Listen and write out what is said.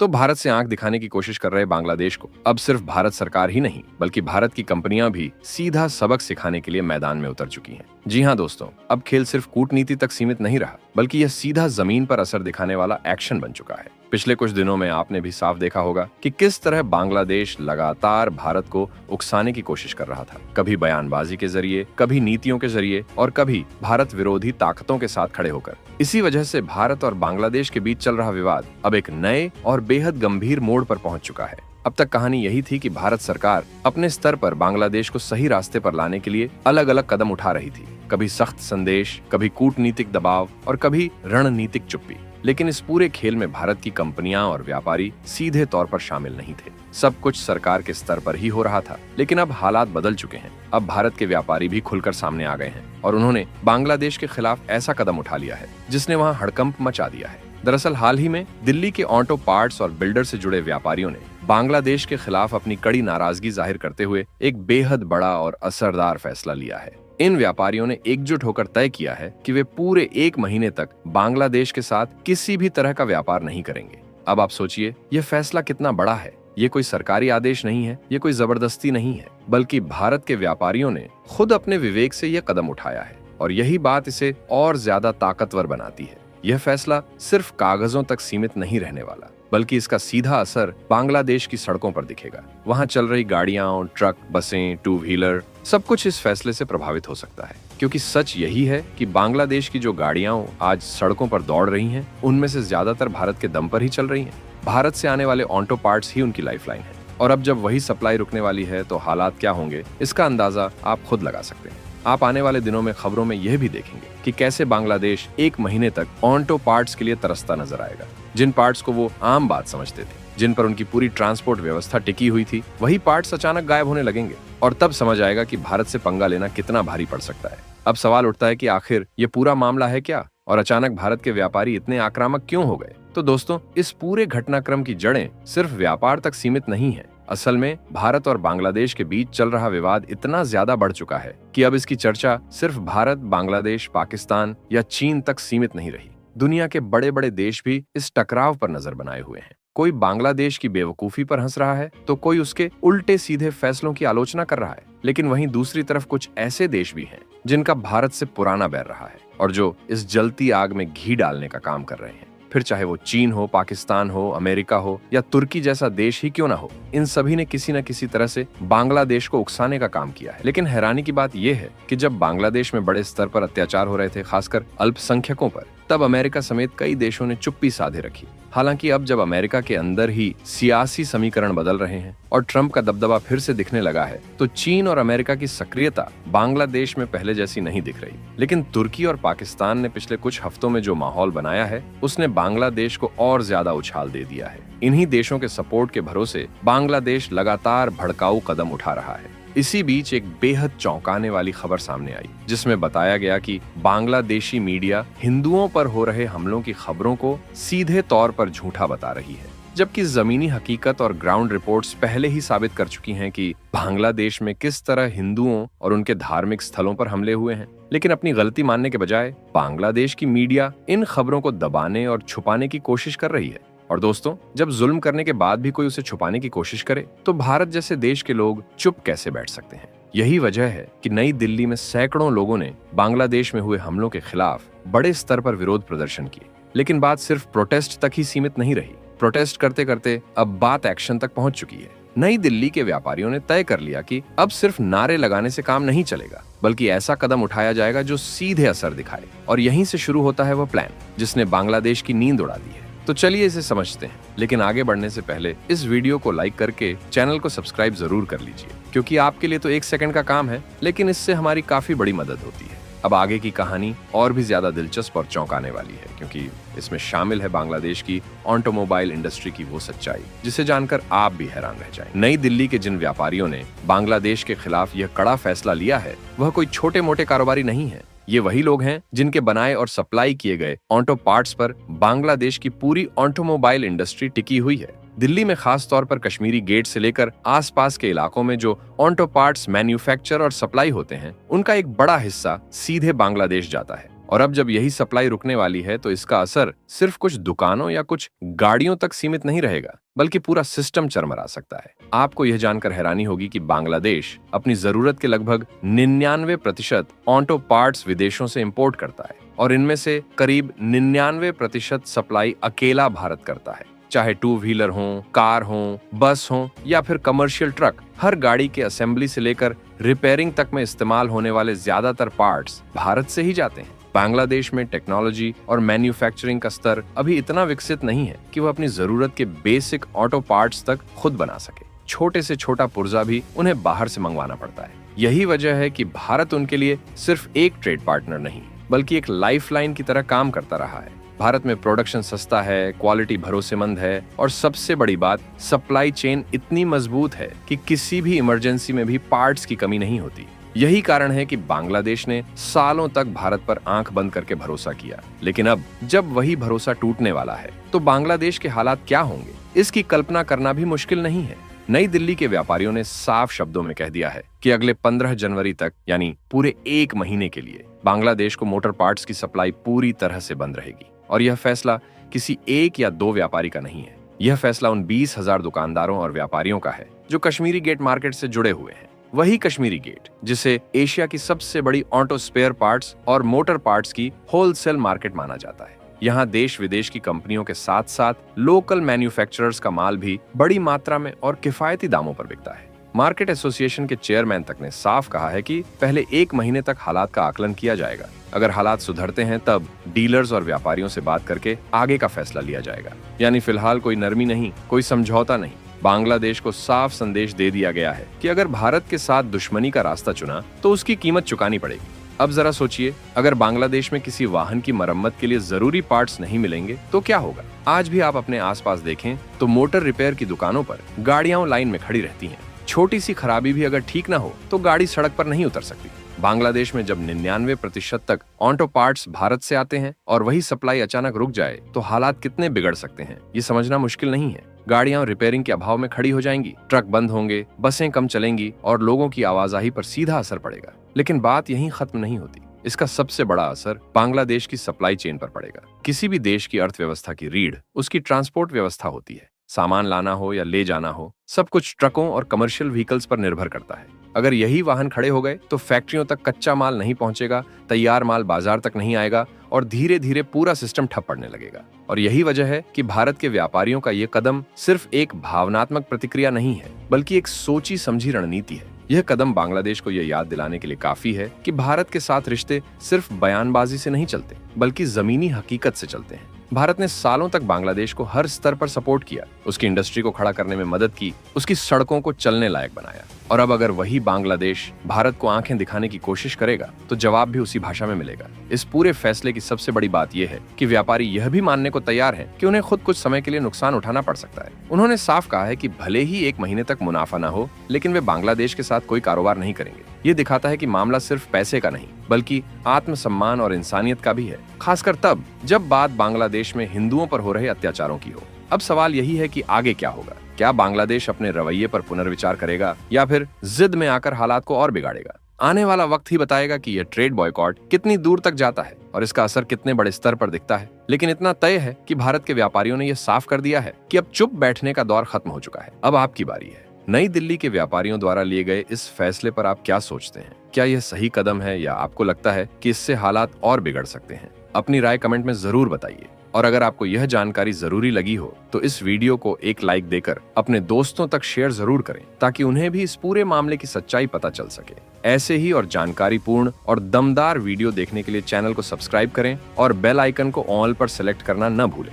तो भारत से आंख दिखाने की कोशिश कर रहे बांग्लादेश को अब सिर्फ भारत सरकार ही नहीं बल्कि भारत की कंपनियां भी सीधा सबक सिखाने के लिए मैदान में उतर चुकी हैं। जी हां दोस्तों, अब खेल सिर्फ कूटनीति तक सीमित नहीं रहा बल्कि यह सीधा जमीन पर असर दिखाने वाला एक्शन बन चुका है। पिछले कुछ दिनों में आपने भी साफ देखा होगा कि किस तरह बांग्लादेश लगातार भारत को उकसाने की कोशिश कर रहा था, कभी बयानबाजी के जरिए, कभी नीतियों के जरिए और कभी भारत विरोधी ताकतों के साथ खड़े होकर। इसी वजह से भारत और बांग्लादेश के बीच चल रहा विवाद अब एक नए और बेहद गंभीर मोड़ पर पहुंच चुका है। अब तक कहानी यही थी कि भारत सरकार अपने स्तर पर बांग्लादेश को सही रास्ते पर लाने के लिए अलग अलग कदम उठा रही थी, कभी सख्त संदेश, कभी कूटनीतिक दबाव और कभी रणनीतिक चुप्पी। लेकिन इस पूरे खेल में भारत की कंपनियां और व्यापारी सीधे तौर पर शामिल नहीं थे। सब कुछ सरकार के स्तर पर ही हो रहा था। लेकिन अब हालात बदल चुके हैं। अब भारत के व्यापारी भी खुलकर सामने आ गए हैं और उन्होंने बांग्लादेश के खिलाफ ऐसा कदम उठा लिया है जिसने वहां हड़कंप मचा दिया है। दरअसल हाल ही में दिल्ली के ऑटो पार्ट्स और बिल्डर से जुड़े व्यापारियों ने बांग्लादेश के खिलाफ अपनी कड़ी नाराजगी जाहिर करते हुए एक बेहद बड़ा और असरदार फैसला लिया है। इन व्यापारियों ने एकजुट होकर तय किया है कि वे पूरे 1 महीने तक बांग्लादेश के साथ किसी भी तरह का व्यापार नहीं करेंगे। अब आप सोचिए, यह फैसला कितना बड़ा है। ये कोई सरकारी आदेश नहीं है, ये कोई जबरदस्ती नहीं है, बल्कि भारत के व्यापारियों ने खुद अपने विवेक से यह कदम उठाया है और यही बात इसे और ज्यादा ताकतवर बनाती है। यह फैसला सिर्फ कागजों तक सीमित नहीं रहने वाला, बल्कि इसका सीधा असर बांग्लादेश की सड़कों पर दिखेगा। वहां चल रही गाड़ियां, ट्रक, बसें, 2 व्हीलर, सब कुछ इस फैसले से प्रभावित हो सकता है। क्योंकि सच यही है कि बांग्लादेश की जो गाड़ियां आज सड़कों पर दौड़ रही हैं, उनमें से ज्यादातर भारत के दम पर ही चल रही हैं। भारत से आने वाले ऑटो पार्ट्स ही उनकी लाइफलाइन है और अब जब वही सप्लाई रुकने वाली है तो हालात क्या होंगे, इसका अंदाजा आप खुद लगा सकते हैं। आप आने वाले दिनों में खबरों में यह भी देखेंगे कि कैसे बांग्लादेश 1 महीने तक ऑटो पार्ट्स के लिए तरसता नजर आएगा। जिन पार्ट्स को वो आम बात समझते थे, जिन पर उनकी पूरी ट्रांसपोर्ट व्यवस्था टिकी हुई थी, वही पार्ट्स अचानक गायब होने लगेंगे और तब समझ आएगा कि भारत से पंगा लेना कितना भारी पड़ सकता है। अब सवाल उठता है कि आखिर ये पूरा मामला है क्या और अचानक भारत के व्यापारी इतने आक्रामक क्यों हो गए? तो दोस्तों, इस पूरे घटनाक्रम की जड़ें सिर्फ व्यापार तक सीमित नहीं है। असल में भारत और बांग्लादेश के बीच चल रहा विवाद इतना ज्यादा बढ़ चुका है कि अब इसकी चर्चा सिर्फ भारत, बांग्लादेश, पाकिस्तान या चीन तक सीमित नहीं रही। दुनिया के बड़े बड़े देश भी इस टकराव पर नजर बनाए हुए हैं। कोई बांग्लादेश की बेवकूफी पर हंस रहा है तो कोई उसके उल्टे सीधे फैसलों की आलोचना कर रहा है। लेकिन वहीं दूसरी तरफ कुछ ऐसे देश भी हैं जिनका भारत से पुराना बैर रहा है और जो इस जलती आग में घी डालने का काम कर रहे हैं। फिर चाहे वो चीन हो, पाकिस्तान हो, अमेरिका हो या तुर्की जैसा देश ही क्यों ना हो, इन सभी ने किसी न किसी तरह से बांग्लादेश को उकसाने का काम किया है। लेकिन हैरानी की बात यह है कि जब बांग्लादेश में बड़े स्तर पर अत्याचार हो रहे थे, खासकर अल्पसंख्यकों पर, तब अमेरिका समेत कई देशों ने चुप्पी साधे रखी। हालांकि अब जब अमेरिका के अंदर ही सियासी समीकरण बदल रहे हैं और ट्रंप का दबदबा फिर से दिखने लगा है, तो चीन और अमेरिका की सक्रियता बांग्लादेश में पहले जैसी नहीं दिख रही। लेकिन तुर्की और पाकिस्तान ने पिछले कुछ हफ्तों में जो माहौल बनाया है, उसने बांग्लादेश को और ज्यादा उछाल दे दिया है। इन्हीं देशों के सपोर्ट के भरोसे बांग्लादेश लगातार भड़काऊ कदम उठा रहा है। इसी बीच एक बेहद चौंकाने वाली खबर सामने आई, जिसमें बताया गया कि बांग्लादेशी मीडिया हिंदुओं पर हो रहे हमलों की खबरों को सीधे तौर पर झूठा बता रही है, जबकि जमीनी हकीकत और ग्राउंड रिपोर्ट्स पहले ही साबित कर चुकी हैं कि बांग्लादेश में किस तरह हिंदुओं और उनके धार्मिक स्थलों पर हमले हुए हैं। लेकिन अपनी गलती मानने के बजाय बांग्लादेश की मीडिया इन खबरों को दबाने और छुपाने की कोशिश कर रही है। और दोस्तों, जब जुल्म करने के बाद भी कोई उसे छुपाने की कोशिश करे तो भारत जैसे देश के लोग चुप कैसे बैठ सकते हैं? यही वजह है कि नई दिल्ली में सैकड़ों लोगों ने बांग्लादेश में हुए हमलों के खिलाफ बड़े स्तर पर विरोध प्रदर्शन किए। लेकिन बात सिर्फ प्रोटेस्ट तक ही सीमित नहीं रही। प्रोटेस्ट करते करते अब बात एक्शन तक पहुंच चुकी है। नई दिल्ली के व्यापारियों ने तय कर लिया कि अब सिर्फ नारे लगाने से काम नहीं चलेगा, बल्कि ऐसा कदम उठाया जाएगा जो सीधे असर दिखाए। और यहीं से शुरू होता है वो प्लान जिसने बांग्लादेश की नींद उड़ा दी है। तो चलिए इसे समझते हैं। लेकिन आगे बढ़ने से पहले इस वीडियो को लाइक करके चैनल को सब्सक्राइब जरूर कर लीजिए, क्योंकि आपके लिए तो 1 सेकंड का काम है, लेकिन इससे हमारी काफी बड़ी मदद होती है। अब आगे की कहानी और भी ज्यादा दिलचस्प और चौंकाने वाली है, क्योंकि इसमें शामिल है बांग्लादेश की ऑटोमोबाइल इंडस्ट्री की वो सच्चाई जिसे जानकर आप भी हैरान रह जाएं। नई दिल्ली के जिन व्यापारियों ने बांग्लादेश के खिलाफ यह कड़ा फैसला लिया है, वह कोई छोटे मोटे कारोबारी नहीं है। ये वही लोग हैं जिनके बनाए और सप्लाई किए गए ऑटो पार्ट्स पर बांग्लादेश की पूरी ऑटोमोबाइल इंडस्ट्री टिकी हुई है। दिल्ली में खास तौर पर कश्मीरी गेट से लेकर आसपास के इलाकों में जो ऑटो पार्ट्स मैन्युफैक्चर और सप्लाई होते हैं, उनका एक बड़ा हिस्सा सीधे बांग्लादेश जाता है। और अब जब यही सप्लाई रुकने वाली है तो इसका असर सिर्फ कुछ दुकानों या कुछ गाड़ियों तक सीमित नहीं रहेगा, बल्कि पूरा सिस्टम चरमरा सकता है। आपको यह जानकर हैरानी होगी कि बांग्लादेश अपनी जरूरत के लगभग 99% ऑटो पार्ट्स विदेशों से इंपोर्ट करता है और इनमें से करीब 99% सप्लाई अकेला भारत करता है। चाहे टू व्हीलर हो, कार हो, बस हो या फिर कमर्शियल ट्रक, हर गाड़ी के असेंबली से लेकर रिपेयरिंग तक में इस्तेमाल होने वाले ज्यादातर पार्ट्स भारत से ही जाते हैं। बांग्लादेश में टेक्नोलॉजी और मैन्युफैक्चरिंग का स्तर अभी इतना विकसित नहीं है कि वह अपनी जरूरत के बेसिक ऑटो पार्ट्स तक खुद बना सके। छोटे से छोटा पुर्जा भी उन्हें बाहर से मंगवाना पड़ता है। यही वजह है कि भारत उनके लिए सिर्फ एक ट्रेड पार्टनर नहीं, बल्कि एक लाइफलाइन की तरह काम करता रहा है। भारत में प्रोडक्शन सस्ता है, क्वालिटी भरोसेमंद है और सबसे बड़ी बात, सप्लाई चेन इतनी मजबूत है कि किसी भी इमरजेंसी में भी पार्ट्स की कमी नहीं होती। यही कारण है कि बांग्लादेश ने सालों तक भारत पर आंख बंद करके भरोसा किया, लेकिन अब जब वही भरोसा टूटने वाला है तो बांग्लादेश के हालात क्या होंगे, इसकी कल्पना करना भी मुश्किल नहीं है। नई दिल्ली के व्यापारियों ने साफ शब्दों में कह दिया है कि अगले 15 जनवरी तक, यानी पूरे 1 महीने के लिए, बांग्लादेश को मोटर पार्ट्स की सप्लाई पूरी तरह से बंद रहेगी। और यह फैसला किसी एक या दो व्यापारी का नहीं है। यह फैसला उन 20,000 दुकानदारों और व्यापारियों का है जो कश्मीरी गेट मार्केट से जुड़े हुए हैं। वही कश्मीरी गेट जिसे एशिया की सबसे बड़ी ऑटो स्पेयर पार्ट्स और मोटर पार्ट्स की होलसेल मार्केट माना जाता है। यहाँ देश विदेश की कंपनियों के साथ साथ लोकल मैन्युफैक्चरर्स का माल भी बड़ी मात्रा में और किफायती दामों पर बिकता है। मार्केट एसोसिएशन के चेयरमैन तक ने साफ कहा है कि पहले 1 महीने तक हालात का आकलन किया जाएगा। अगर हालात सुधरते हैं तब डीलर्स और व्यापारियों से बात करके आगे का फैसला लिया जाएगा। यानी फिलहाल कोई नरमी नहीं, कोई समझौता नहीं। बांग्लादेश को साफ संदेश दे दिया गया है कि अगर भारत के साथ दुश्मनी का रास्ता चुना तो उसकी कीमत चुकानी पड़ेगी। अब जरा सोचिए, अगर बांग्लादेश में किसी वाहन की मरम्मत के लिए जरूरी पार्ट्स नहीं मिलेंगे तो क्या होगा। आज भी आप अपने आसपास देखें तो मोटर रिपेयर की दुकानों पर गाड़ियां लाइन में खड़ी रहती हैं। छोटी सी खराबी भी अगर ठीक ना हो तो गाड़ी सड़क पर नहीं उतर सकती। बांग्लादेश में जब 99% तक ऑटो पार्ट्स भारत से आते हैं और वही सप्लाई अचानक रुक जाए तो हालात कितने बिगड़ सकते हैं, ये समझना मुश्किल नहीं है। गाड़ियां रिपेयरिंग के अभाव में खड़ी हो जाएंगी, ट्रक बंद होंगे, बसें कम चलेंगी और लोगों की आवाजाही पर सीधा असर पड़ेगा। लेकिन बात यहीं खत्म नहीं होती। इसका सबसे बड़ा असर बांग्लादेश की सप्लाई चेन पर पड़ेगा। किसी भी देश की अर्थव्यवस्था की रीढ़ उसकी ट्रांसपोर्ट व्यवस्था होती है। सामान लाना हो या ले जाना हो, सब कुछ ट्रकों और कमर्शियल व्हीकल्स पर निर्भर करता है। अगर यही वाहन खड़े हो गए तो फैक्ट्रियों तक कच्चा माल नहीं पहुंचेगा, तैयार माल बाजार तक नहीं आएगा और धीरे धीरे पूरा सिस्टम ठप पड़ने लगेगा। और यही वजह है कि भारत के व्यापारियों का ये कदम सिर्फ एक भावनात्मक प्रतिक्रिया नहीं है, बल्कि एक सोची समझी रणनीति है। यह कदम बांग्लादेश को यह याद दिलाने के लिए काफी है कि भारत के साथ रिश्ते सिर्फ बयानबाजी से नहीं चलते, बल्कि जमीनी हकीकत से चलते हैं। भारत ने सालों तक बांग्लादेश को हर स्तर पर सपोर्ट किया, उसकी इंडस्ट्री को खड़ा करने में मदद की, उसकी सड़कों को चलने लायक बनाया। और अब अगर वही बांग्लादेश भारत को आंखें दिखाने की कोशिश करेगा तो जवाब भी उसी भाषा में मिलेगा। इस पूरे फैसले की सबसे बड़ी बात यह है कि व्यापारी यह भी मानने को तैयार हैं कि उन्हें खुद कुछ समय के लिए नुकसान उठाना पड़ सकता है। उन्होंने साफ कहा है कि भले ही 1 महीने तक मुनाफा न हो, लेकिन वे बांग्लादेश के साथ कोई कारोबार नहीं करेंगे। ये दिखाता है कि मामला सिर्फ पैसे का नहीं, बल्कि आत्मसम्मान और इंसानियत का भी है, खासकर तब जब बात बांग्लादेश में हिंदुओं पर हो रहे अत्याचारों की हो। अब सवाल यही है कि आगे क्या होगा। क्या बांग्लादेश अपने रवैये पर पुनर्विचार करेगा या फिर जिद में आकर हालात को और बिगाड़ेगा? आने वाला वक्त ही बताएगा कि यह ट्रेड बॉयकॉट कितनी दूर तक जाता है और इसका असर कितने बड़े स्तर पर दिखता है। लेकिन इतना तय है कि भारत के व्यापारियों ने यह साफ कर दिया है कि अब चुप बैठने का दौर खत्म हो चुका है। अब आपकी बारी है। नई दिल्ली के व्यापारियों द्वारा लिए गए इस फैसले पर आप क्या सोचते हैं? क्या यह सही कदम है या आपको लगता है कि इससे हालात और बिगड़ सकते हैं? अपनी राय कमेंट में जरूर बताइए। और अगर आपको यह जानकारी जरूरी लगी हो तो इस वीडियो को एक लाइक देकर अपने दोस्तों तक शेयर जरूर करें, ताकि उन्हें भी इस पूरे मामले की सच्चाई पता चल सके। ऐसे ही और जानकारीपूर्ण और दमदार वीडियो देखने के लिए चैनल को सब्सक्राइब करें और बेल आइकन को ऑल पर सेलेक्ट करना न भूलें।